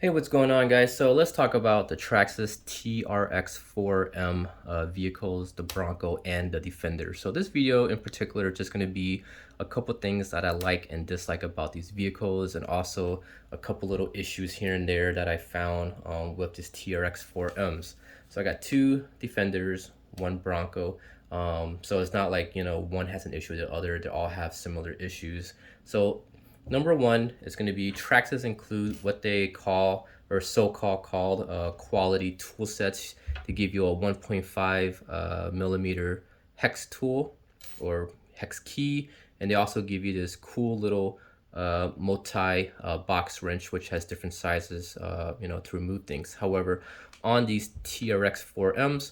Hey, what's going on, guys? So let's talk about the Traxxas TRX4M vehicles, the Bronco and the Defender. So this video in particular is just going to be a couple things that I like and dislike about these vehicles, and also a couple little issues here and there that I found with this TRX4Ms. So I got two Defenders, one Bronco. So it's not like, one has an issue with the other. They all have similar issues. So number one is going to be Traxxas include what they call, or called quality tool sets to give you a 1.5 millimeter hex tool or hex key, and they also give you this cool little multi box wrench which has different sizes, to remove things. However, on these TRX4Ms,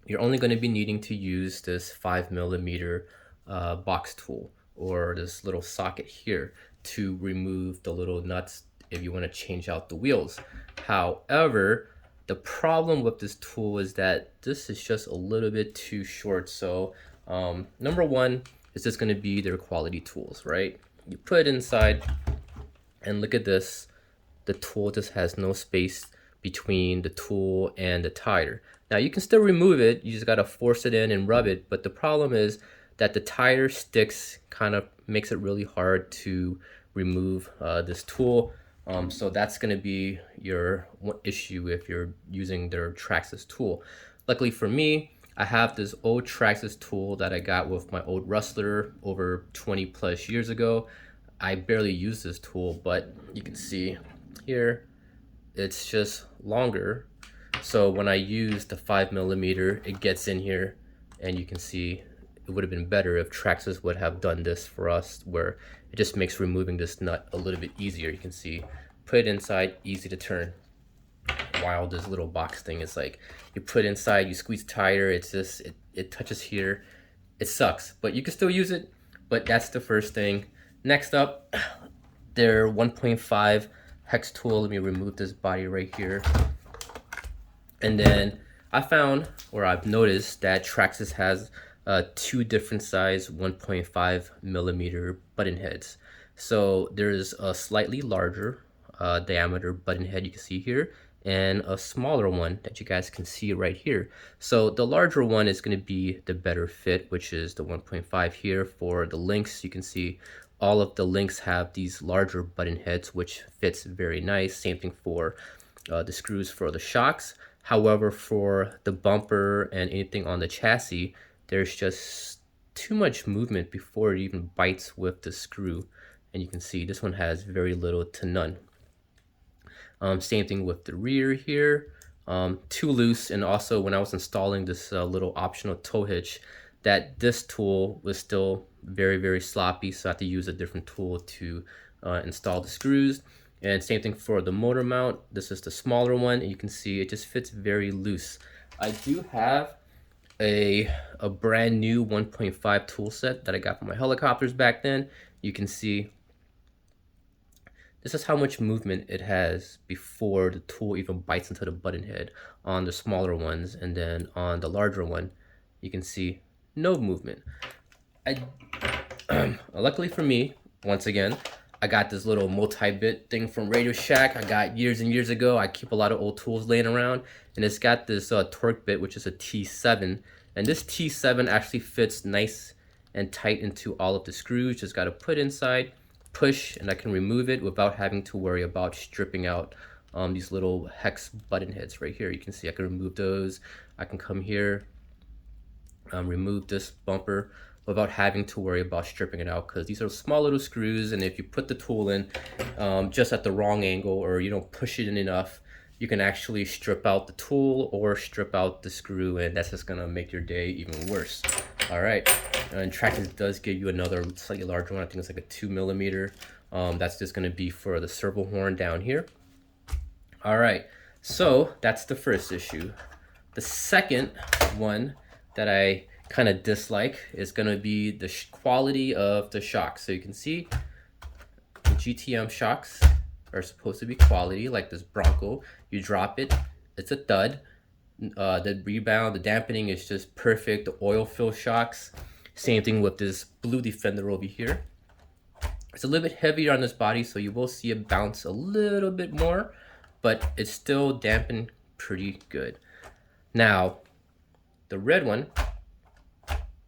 you're only going to be needing to use this 5 millimeter box tool, or this little socket here, to remove the little nuts if you want to change out the wheels. However, the problem with this tool is that this is just a little bit too short. So number one is just going to be their quality tools, right? You put it inside and look at this. The tool just has no space between the tool and the tire. Now you can still remove it, you just got to force it in and rub it, but the problem is that the tire sticks kind of makes it really hard to remove this tool. So that's going to be your issue if you're using their Traxxas tool. Luckily for me, I have this old Traxxas tool that I got with my old Rustler over 20 plus years ago. I barely use this tool, but you can see here it's just longer. So when I use the 5 millimeter, it gets in here, and you can see it would have been better if Traxxas would have done this for us, where it just makes removing this nut a little bit easier. You can see, put it inside, easy to turn. While this little box thing is like, you put it inside, you squeeze tighter, it's just, it touches here. It sucks, but you can still use it. But that's the first thing. Next up, their 1.5 hex tool. Let me remove this body right here. And then I found, or I've noticed, that Traxxas has two different size 1.5 millimeter button heads. So there's a slightly larger diameter button head you can see here, and a smaller one that you guys can see right here. So the larger one is going to be the better fit, which is the 1.5 here. For the links, you can see all of the links have these larger button heads, which fits very nice. Same thing for the screws for the shocks. However, for the bumper and anything on the chassis, there's just too much movement before it even bites with the screw. And you can see this one has very little to none. Same thing with the rear here, too loose. And also when I was installing this little optional tow hitch, this tool was still very, very sloppy, so I had to use a different tool to install the screws. And same thing for the motor mount. This is the smaller one, and you can see it just fits very loose. I do have a brand new 1.5 tool set that I got from my helicopters back then. You can see this is how much movement it has before the tool even bites into the button head on the smaller ones, and then on the larger one, you can see no movement. Luckily for me, once again, I got this little multi-bit thing from Radio Shack. I got years and years ago. I keep a lot of old tools laying around, and it's got this torque bit, which is a T7, and this T7 actually fits nice and tight into all of the screws. Just got to put inside, push, and I can remove it without having to worry about stripping out these little hex button heads right here. You can see I can remove those. I can come here, remove this bumper without having to worry about stripping it out, because these are small little screws, and if you put the tool in just at the wrong angle, or you don't push it in enough, you can actually strip out the tool or strip out the screw, and that's just gonna make your day even worse. All right, and Traxxas does give you another slightly larger one. I think it's like a 2 millimeter. That's just gonna be for the servo horn down here. All right, so that's the first issue. The second one that I kind of dislike is going to be the quality of the shocks. So you can see the GTM shocks are supposed to be quality, like this Bronco. You drop it, it's a thud. The rebound, the dampening is just perfect. The oil fill shocks. Same thing with this blue Defender over here. It's a little bit heavier on this body, so you will see it bounce a little bit more. but it's still dampened pretty good. Now, the red one,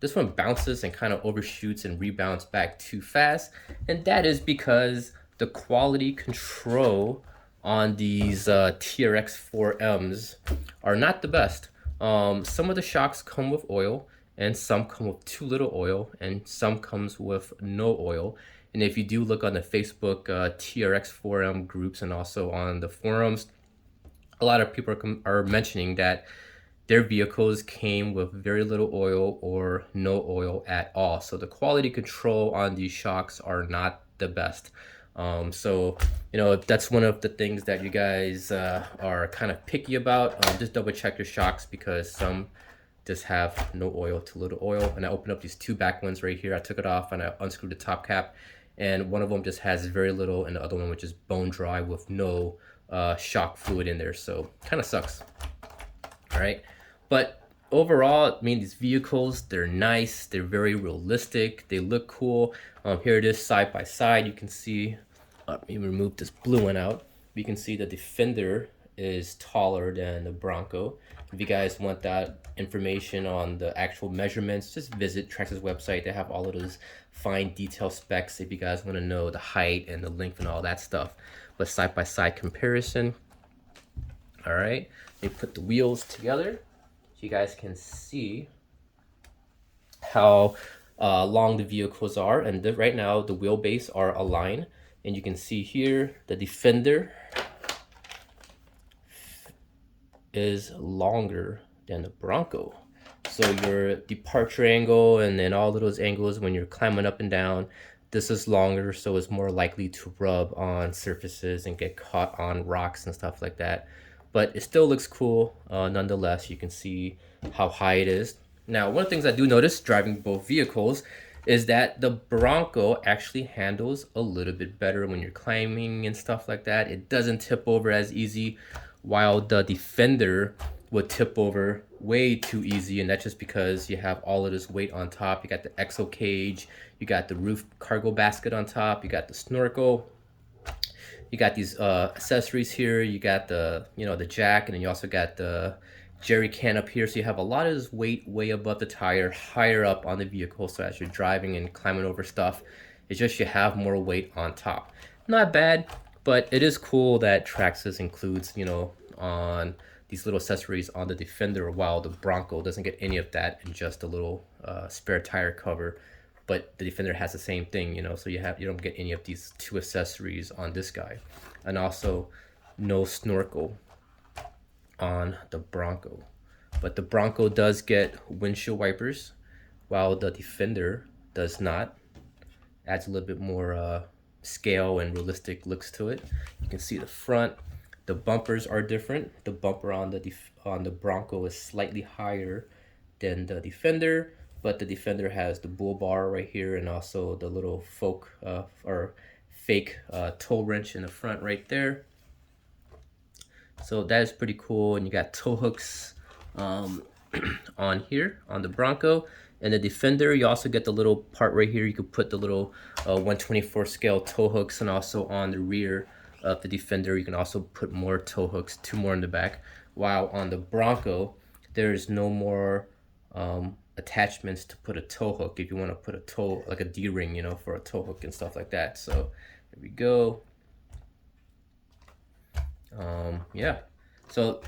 this one bounces and kind of overshoots and rebounds back too fast. And that is because the quality control on these TRX4Ms are not the best. Some of the shocks come with oil, and some come with too little oil, and some comes with no oil. And if you do look on the Facebook TRX4M groups and also on the forums, a lot of people are mentioning that their vehicles came with very little oil or no oil at all. So the quality control on these shocks are not the best. So, you know, if that's one of the things that you guys are kind of picky about, just double check your shocks, because some just have no oil to little oil. And I opened up these two back ones right here. I took it off and I unscrewed the top cap, and one of them just has very little, and the other one which is bone dry with no shock fluid in there. So kind of sucks. All right. But overall, I mean, these vehicles, they're nice, they're very realistic, they look cool. Here it is side by side. You can see, let me remove this blue one out. You can see the Defender is taller than the Bronco. If you guys want that information on the actual measurements, just visit Traxxas website. They have all of those fine detail specs if you guys want to know the height and the length and all that stuff. But side by side comparison. All right, they put the wheels together. You guys can see how long the vehicles are, and right now the wheelbase are aligned, and you can see here the Defender is longer than the Bronco. So your departure angle and then all of those angles when you're climbing up and down, this is longer, so it's more likely to rub on surfaces and get caught on rocks and stuff like that. But it still looks cool nonetheless. You can see how high it is. Now, one of the things I do notice driving both vehicles is that the Bronco actually handles a little bit better when you're climbing and stuff like that. It doesn't tip over as easy, while the Defender would tip over way too easy, and that's just because you have all of this weight on top. You got the exo cage, you got the roof cargo basket on top, you got the snorkel, you got these accessories here, you got the, you know, the jack, and then you also got the jerry can up here. So you have a lot of this weight way above the tire, higher up on the vehicle. So as you're driving and climbing over stuff, it's just you have more weight on top. Not bad, but it is cool that Traxxas includes, you know, on these little accessories on the Defender, while the Bronco doesn't get any of that and just a little spare tire cover. But the Defender has the same thing, you know, so you don't get any of these two accessories on this guy. And also no snorkel on the Bronco. But the Bronco does get windshield wipers, while the Defender does not. Adds a little bit more scale and realistic looks to it. You can see the front. The bumpers are different. The bumper on the Bronco is slightly higher than the Defender, but the Defender has the bull bar right here, and also the little fake toe wrench in the front right there. So that is pretty cool. And you got tow hooks on here on the Bronco. And the Defender, you also get the little part right here. You could put the little 124 scale tow hooks, and also on the rear of the Defender, you can also put more tow hooks, 2 more in the back. While on the Bronco, there's no more attachments to put a tow hook if you want to put a tow, like a D-ring, you know, for a tow hook and stuff like that. So here we go. Yeah. So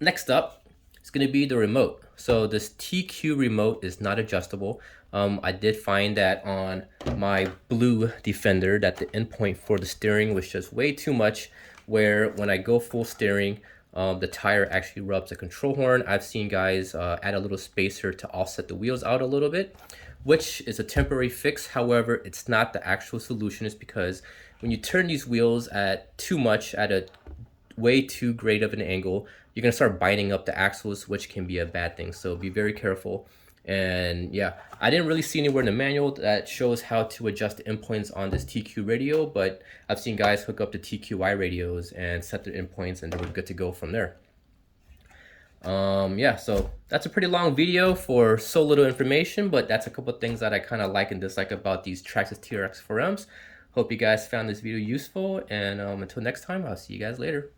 next up, it's going to be the remote. So this TQ remote is not adjustable. I did find that on my blue Defender that the endpoint for the steering was just way too much, where when I go full steering, the tire actually rubs the control horn. I've seen guys add a little spacer to offset the wheels out a little bit, which is a temporary fix. However, it's not the actual solution. It's because when you turn these wheels at too much, at a way too great of an angle, you're gonna start binding up the axles, which can be a bad thing. So be very careful. And yeah, I didn't really see anywhere in the manual that shows how to adjust the endpoints on this TQ radio, but I've seen guys hook up the TQI radios and set their endpoints, and they were good to go from there. Yeah, so that's a pretty long video for so little information, but that's a couple of things that I kind of like and dislike about these Traxxas TRX4Ms. Hope you guys found this video useful, and until next time, I'll see you guys later.